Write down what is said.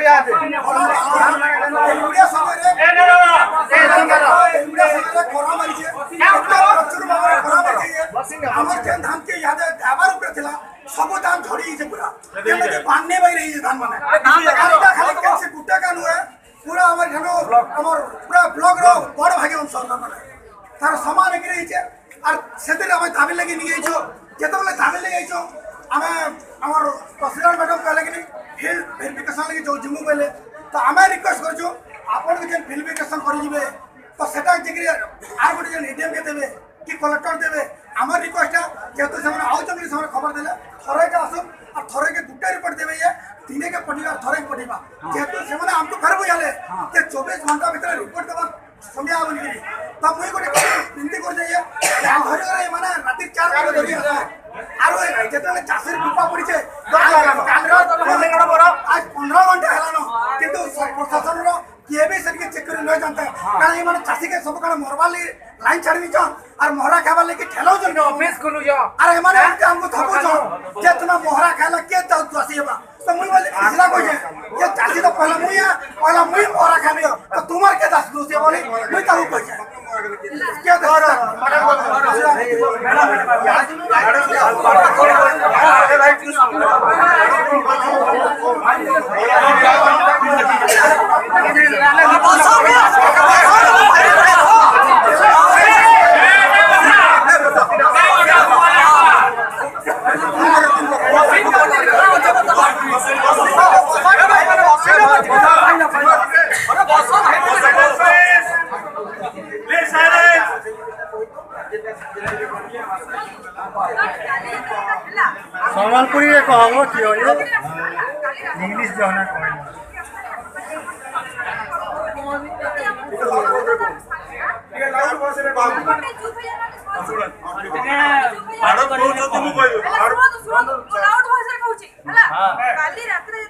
याद है एलुडिया समय रे एलुडिया समय रे कोरा मारी छे प्रचुर भाବରେ कोरा मारी छे हमर के धान के याद ढाबा ऊपर थिला सब धान झड़ी छे पूरा केले के बान्ने भाई रही छे धान माने आटा खाली के से गुटा कान हुए पूरा हमर घनो हमर पूरा ब्लॉक रो बड़ भागे हम सब माने तार समान के रही छे और सेते हम तामिल लगी नि आइछो जेतबले तामिल लगी आइछो हमें हमर तहसीलदार मैडम कहले कि फील्ड वेरिफिकेशन लगी जो जिमु बेले तो हमें रिक्वेस्ट करछु आपन के जेन वेरिफिकेशन करि जिवे तो सेटा जिगरी आर गोटे जेन एडीएम के देबे कि कलेक्टर देबे हमर रिक्वेस्ट है जेतो समय आउ जंगली समय खबर देले थरे के आसु और थरे के गुटा रिपोर्ट देबे ये दिने के पटिवा थरे के पटिवा जेतो समय हमको घर बुझाले कि 24 घंटा भीतर रिपोर्ट देबा समय आबनी कि तब मुई गोटे विनती कर जाइए घर घर माने राति 4 बजे धरि आसा आरो जेतले चासर पिपा पड़ी छे आज 15 घंटा हेलानो किंतु प्रशासन रो किए भी सके चेक कर न जानता कारण ये माने चासी के सब काल मरवाली लाइन छाड़ी छ और मोहरा खाबा लेके ठेलो जन ऑफिस खुलु जा अरे माने हमको थपो छ जे तुम मोहरा खाला के चासी बा तो मुई वाली पिछला को जे ये चासी तो पहला मुई मोहरा खाबे तो तुम्हार के दास दोसे बोली मुई ताऊ को जे क्या दास सम्बलपुरी कहबो कि हो ये इंग्लिश जो ना कहना ये लाउड वॉइस रे बाबू आरो को जो तुम कहयो लाउड वॉइस रे कहूची हला काली रात रे